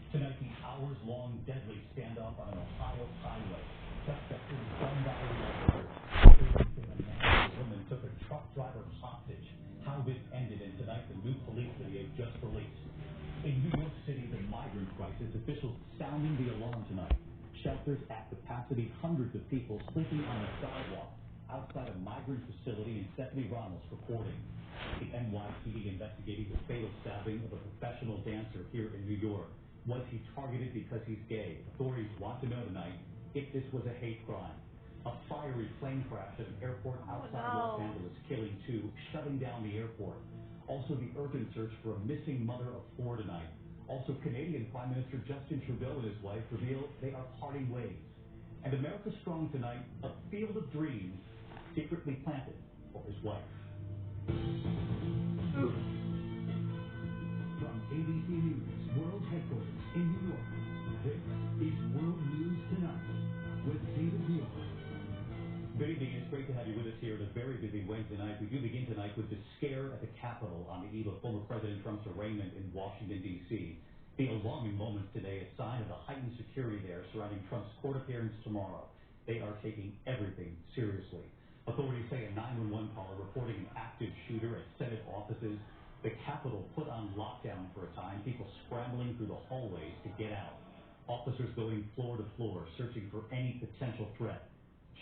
Tonight, the hours-long deadly standoff on an Ohio highway. Suspects gunned by officers. A man and a woman took a truck driver hostage. How this ended, and tonight the new police video just released. In New York City, the migrant crisis, officials sounding the alarm tonight. Shelters at capacity, hundreds of people sleeping on the sidewalk outside a migrant facility, and Stephanie Ronalds reporting. The NYPD investigating the fatal stabbing of a professional dancer here in New York. Was he targeted because he's gay? Authorities want to know tonight if this was a hate crime. A fiery plane crash at an airport outside Los Angeles, killing 2, shutting down the airport. Also, the urgent search for a missing mother of 4 tonight. Also, Canadian Prime Minister Justin Trudeau and his wife reveal they are parting ways. And America Strong tonight, a field of dreams secretly planted for his wife. From ABC News World Headquarters in New York, this is World News Tonight with David Neal. Good evening. It's great to have you with us here on a very busy Wednesday night. We do begin tonight with the scare at the Capitol on the eve of former President Trump's arraignment in Washington, D.C. The alarming moments today, a sign of the heightened security there surrounding Trump's court appearance tomorrow. They are taking everything seriously. Authorities say a 911 caller reporting an active shooter at Senate offices. The Capitol put on lockdown for a time, people scrambling through the hallways to get out. Officers going floor to floor, searching for any potential threat.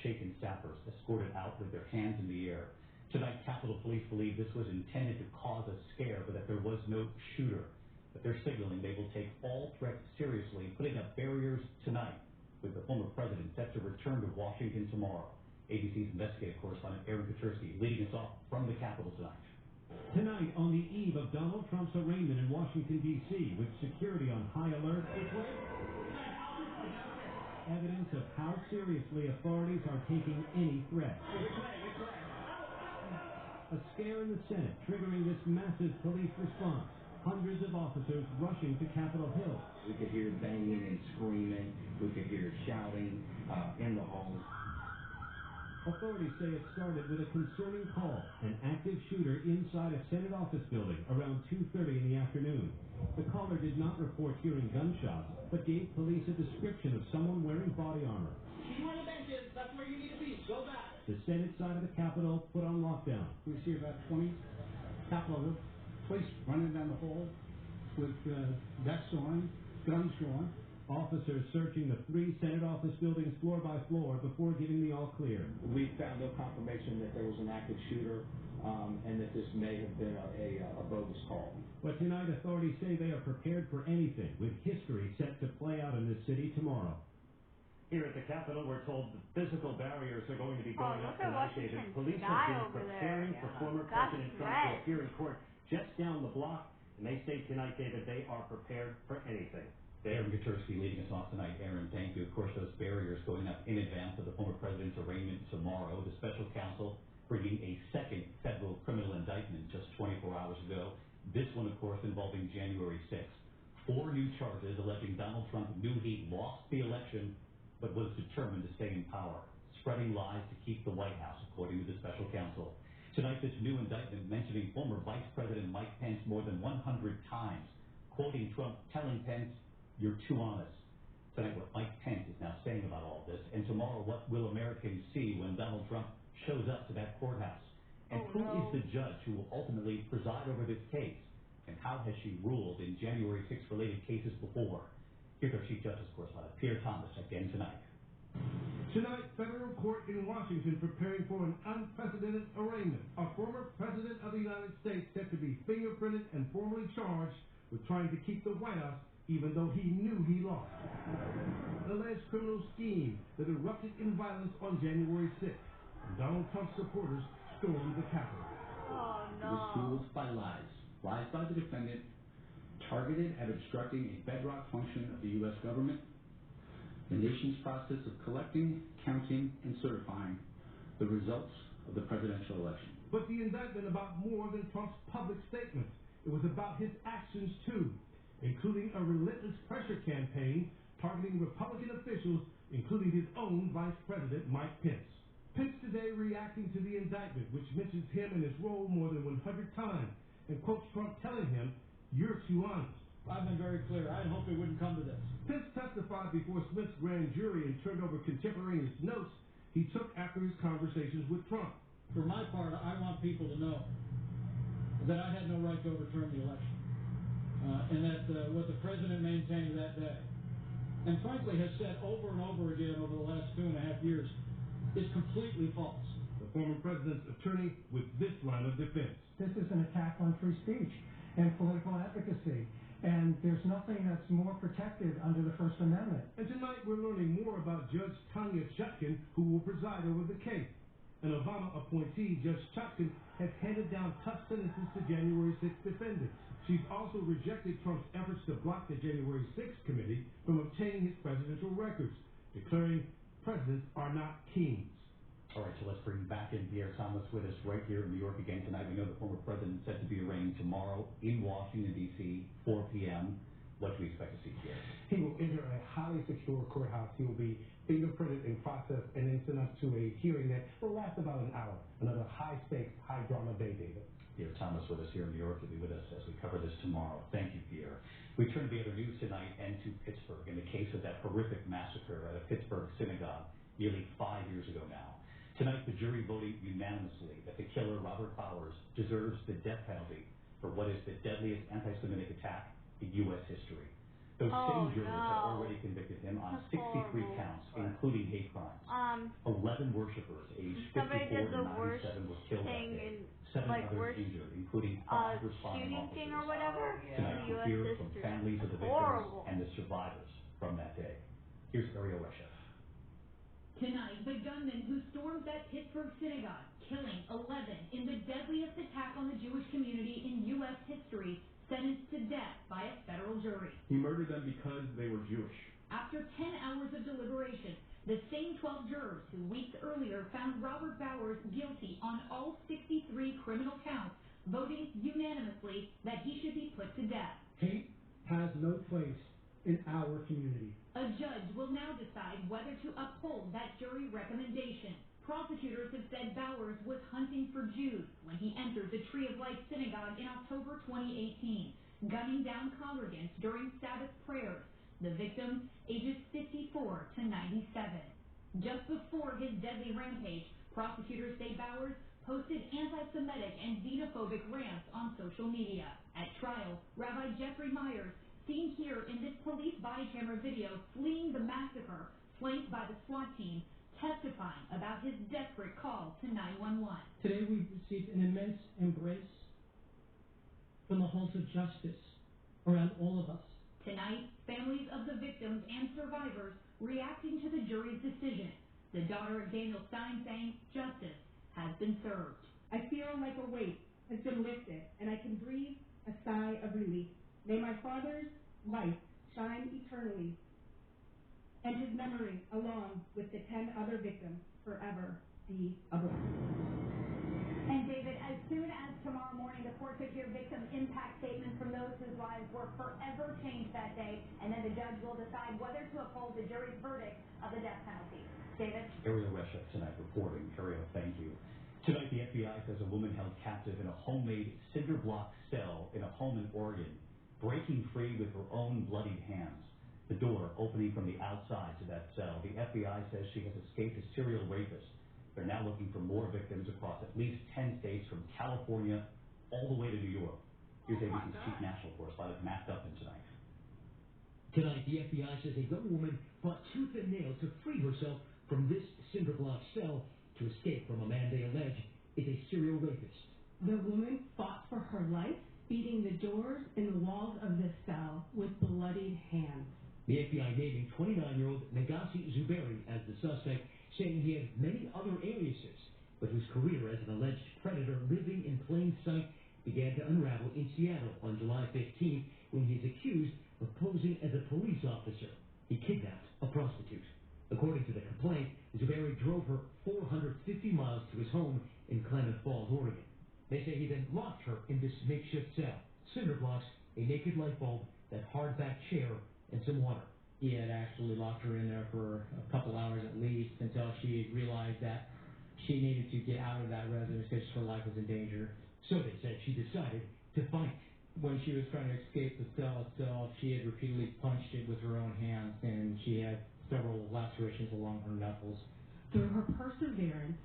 Shaken staffers escorted out with their hands in the air. Tonight, Capitol Police believe this was intended to cause a scare, but that there was no shooter. But they're signaling they will take all threats seriously, putting up barriers tonight, with the former president set to return to Washington tomorrow. ABC's investigative correspondent Aaron Katersky leading us off from the Capitol tonight. Tonight, on the eve of Donald Trump's arraignment in Washington, D.C., with security on high alert, evidence of how seriously authorities are taking any threat. A scare in the Senate triggering this massive police response. Hundreds of officers rushing to Capitol Hill. We could hear banging and screaming. We could hear shouting in the halls. Authorities say it started with a concerning call, an active shooter inside a Senate office building around 2:30 in the afternoon. The caller did not report hearing gunshots, but gave police a description of someone wearing body armor. Keep on the benches. That's where you need to be. Go back. The Senate side of the Capitol put on lockdown. We see about 20 Capitol police running down the hall with vests on, guns drawn. Officers searching the 3 Senate office buildings floor by floor before giving the all clear. We found no confirmation that there was an active shooter and that this may have been a bogus call. But tonight, authorities say they are prepared for anything, with history set to play out in this city tomorrow. Here at the Capitol, we're told the physical barriers are going to be going up tonight, David. Police have have been preparing for former President Trump to appear in court just down the block, and they say tonight, David, they are prepared for anything. Aaron Katersky leading us off tonight. Aaron, thank you. Of course, those barriers going up in advance of the former president's arraignment tomorrow. The special counsel bringing a second federal criminal indictment just 24 hours ago. This one, of course, involving January 6th. 4 new charges alleging Donald Trump knew he lost the election, but was determined to stay in power, spreading lies to keep the White House, according to the special counsel. Tonight, this new indictment mentioning former Vice President Mike Pence more than 100 times, quoting Trump, telling Pence, "You're too honest." Tonight, what Mike Pence is now saying about all this, and tomorrow, what will Americans see when Donald Trump shows up to that courthouse? And who is the judge who will ultimately preside over this case? And how has she ruled in January 6 related cases before? Here's our Chief Justice correspondent, Pierre Thomas, again tonight. Tonight, federal court in Washington preparing for an unprecedented arraignment. A former president of the United States set to be fingerprinted and formally charged with trying to keep the White House even though he knew he lost. An alleged criminal scheme that erupted in violence on January 6th. Donald Trump's supporters stormed the Capitol. Oh, no. It was fueled by lies. Lies by the defendant, targeted at obstructing a bedrock function of the U.S. government, the nation's process of collecting, counting, and certifying the results of the presidential election. But the indictment about more than Trump's public statements. It was about his actions, too, including a relentless pressure campaign targeting Republican officials, including his own Vice President Mike Pence. Pence today reacting to the indictment, which mentions him and his role more than 100 times, and quotes Trump telling him, "You're too honest." I've been very clear. I quite hoped it wouldn't come to this. Pitts testified before Smith's grand jury and turned over contemporaneous notes he took after his conversations with Trump. For my part, I want people to know that I had no right to overturn the election. And that what the president maintained that day, and frankly has said over and over again over the last 2.5 years, is completely false. The former president's attorney with this line of defense. This is an attack on free speech and political advocacy, and there's nothing that's more protected under the First Amendment. And tonight we're learning more about Judge Tanya Chutkan, who will preside over the case. An Obama appointee, Judge Chutkan, has handed down tough sentences to January 6th defendants. She's also rejected Trump's efforts to block the January 6th committee from obtaining his presidential records, declaring presidents are not kings. All right, so let's bring back in Pierre Thomas with us right here in New York again tonight. We know the former president is set to be arraigned tomorrow in Washington, D.C., 4 p.m. What do we expect to see, Pierre? He will enter a highly secure courthouse. He will be fingerprinted and processed and then sent up to a hearing that will last about an hour. Another high-stakes, high-drama day, David. Pierre Thomas with us here in New York. He'll be with us as we cover this tomorrow. Thank you, Pierre. We turn to the other news tonight and to Pittsburgh in the case of that horrific massacre at a Pittsburgh synagogue nearly 5 years ago now. Tonight, the jury voted unanimously that the killer, Robert Bowers, deserves the death penalty for what is the deadliest anti-Semitic attack in U.S. history. Those same jurors had already convicted him on 63 counts, including hate crimes. 11 worshipers aged 54 to 97 were killed that day. 7 others injured, including 5 responding officers. Or whatever. Tonight, we'll hear from families of the victims and the survivors from that day. Here's Ariel Reshef. Tonight, the gunman who stormed that Pittsburgh synagogue, killing 11 in the deadliest attack on the Jewish community in U.S. history, sentenced to death by a federal jury. He murdered them because they were Jewish. After 10 hours of deliberation, the same 12 jurors who weeks earlier found Robert Bowers guilty on all 63 criminal counts voting unanimously that he should be put to death. Hate has no place in our community. A judge will now decide whether to uphold that jury recommendation. Prosecutors have said Bowers was hunting for Jews when he entered the Tree of Life synagogue in October 2018, gunning down congregants during Sabbath prayers. The victims, ages 54 to 97. Just before his deadly rampage, prosecutors say Bowers posted anti-Semitic and xenophobic rants on social media. At trial, Rabbi Jeffrey Myers, seen here in this police body camera video fleeing the massacre, flanked by the SWAT team, testifying about his desperate call to 911. Today we've received an immense embrace from the halls of justice around all of us. Tonight, families of the victims and survivors reacting to the jury's decision. The daughter of Daniel Stein saying justice has been served. I feel like a weight has been lifted and I can breathe a sigh of relief. May my father's light shine eternally, and his memory, along with the 10 other victims, forever be a blessing. And David, as soon as tomorrow morning, the court could hear victim impact statements from those whose lives were forever changed that day, and then the judge will decide whether to uphold the jury's verdict of the death penalty. David? Ariel Reshef tonight reporting. Ariel, thank you. Tonight, the FBI says a woman held captive in a homemade cinder block cell in a home in Oregon, breaking free with her own bloodied hands. The door opening from the outside to that cell. The FBI says she has escaped a serial rapist. They're now looking for more victims across at least 10 states from California all the way to New York. Here's ABC's chief national correspondent, Matt Duffin, tonight. Tonight, the FBI says a young woman fought tooth and nail to free herself from this cinder block cell to escape from a man they allege is a serial rapist. The woman fought for her life, beating the doors and the walls of this cell with bloodied hands. The FBI naming 29-year-old Negasi Zuberi as the suspect, saying he had many other aliases, but whose career as an alleged predator living in plain sight began to unravel in Seattle on July 15th when he is accused of posing as a police officer. He kidnapped a prostitute. According to the complaint, Zuberi drove her 450 miles to his home in Klamath Falls, Oregon. They say he then locked her in this makeshift cell, cinder blocks, a naked light bulb, that hardback chair, and some water. He had actually locked her in there for a couple hours at least until she realized that she needed to get out of that residence because her life was in danger. So they said she decided to fight. when she was trying to escape the cell itself, she had repeatedly punched it with her own hands, and she had several lacerations along her knuckles. Through her perseverance,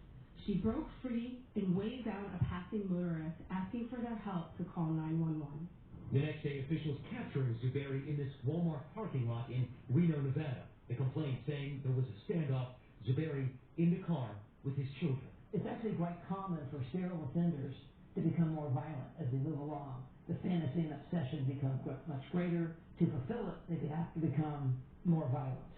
she broke free and waved down a passing motorist, asking for their help to call 911. The next day, officials capturing Zuberi in this Walmart parking lot in Reno, Nevada. The complaint saying there was a standoff, Zuberi in the car with his children. It's actually quite common for serial offenders to become more violent as they move along. The fantasy and obsession become much greater. To fulfill it, they have to become more violent.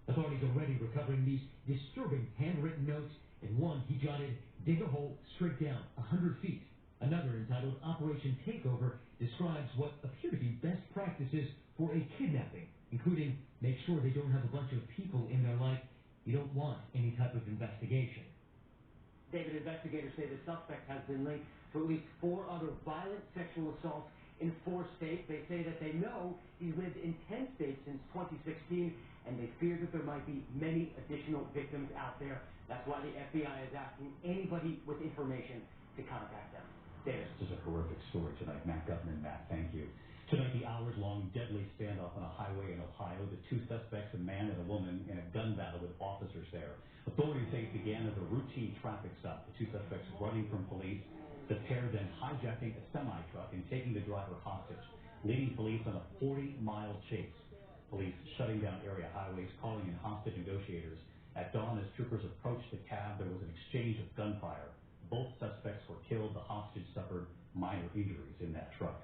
Authorities already recovering these disturbing handwritten notes, and one he jotted, dig a hole straight down 100 feet. Another, entitled Operation Takeover, describes what appear to be best practices for a kidnapping, including make sure they don't have a bunch of people in their life. You don't want any type of investigation. David, investigators say the suspect has been linked to at least 4 other violent sexual assaults in 4 states. They say that they know he's lived in 10 states since 2016, and they fear that there might be many additional victims out there. That's why the FBI is asking anybody with information to contact them. David. This is a horrific story tonight. Matt Gutman. Matt, thank you. Tonight, the hours-long deadly standoff on a highway in Ohio. The 2 suspects, a man and a woman, in a gun battle with officers there. Authorities say it began as a routine traffic stop. The 2 suspects running from police. The pair then hijacking a semi-truck and taking the driver hostage, leading police on a 40-mile chase. Police shutting down area highways, calling in hostage negotiators. At dawn, as troopers approached the cab, there was an exchange of gunfire. Both suspects were killed. The hostage suffered minor injuries in that truck.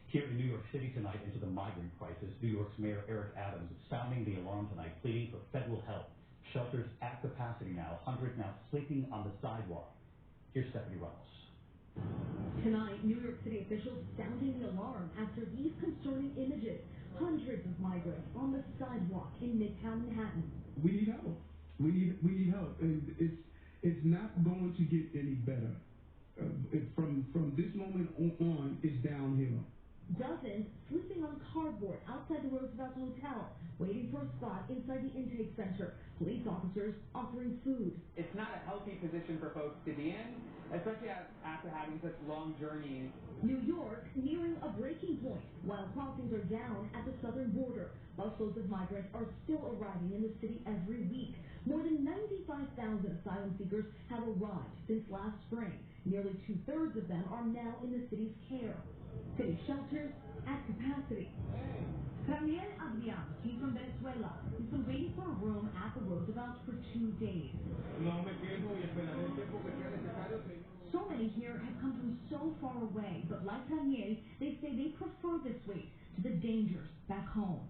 Here in New York City tonight, into the migrant crisis, New York's Mayor Eric Adams is sounding the alarm tonight, pleading for federal help. Shelters at capacity now, hundreds now sleeping on the sidewalk. Here's Stephanie Ramos. Tonight, New York City officials sounding the alarm after these concerning images. Hundreds of migrants on the sidewalk in Midtown Manhattan. We need help. We need help, and it's not going to get any better. From this moment on, it's downhill. Dozens sleeping on cardboard outside the Roosevelt Hotel, waiting for a spot inside the intake center. Police officers offering food. It's not a healthy position for folks to be in, especially after having such long journeys. New York nearing a breaking point. While crossings are down at the southern border, busloads of migrants are still arriving in the city every week. More than 95,000 asylum seekers have arrived since last spring. Nearly 2/3 of them are now in the city's care. City shelters at capacity. Javier Adrián, he's from Venezuela. He's been waiting for a room at the Roosevelt for 2 days. So many here have come from so far away, but like Daniel, they say they prefer this wait to the dangers back home.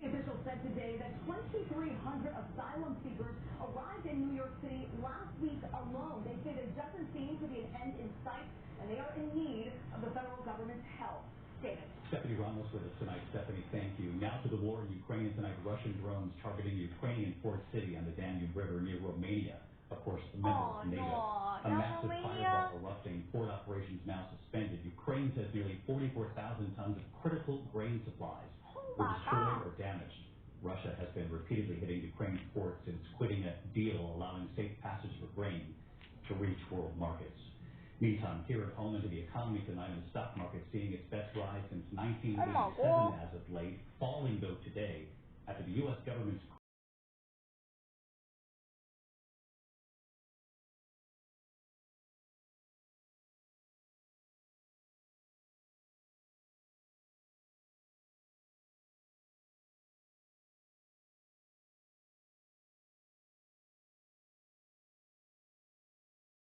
Officials said today that 2,300 asylum seekers arrived in New York City last week alone. They say there doesn't seem to be an end in sight, and they are in need of the federal government's help. David. Stephanie Ramos with us tonight. Stephanie, thank you. Now to the war in Ukraine, and tonight Russian drones targeting Ukrainian port city on the Danube River near Romania. Of course, a member of NATO. A massive fireball erupting. Port operations now suspended. Ukraine says nearly 44,000 tons of critical grain supplies were destroyed or damaged. Russia has been repeatedly hitting Ukraine's ports since quitting a deal allowing safe passage for grain to reach world markets. Meantime, here at home into the economy tonight, and the stock market seeing its best rise since 1987 as of late, falling though today after the U.S. government's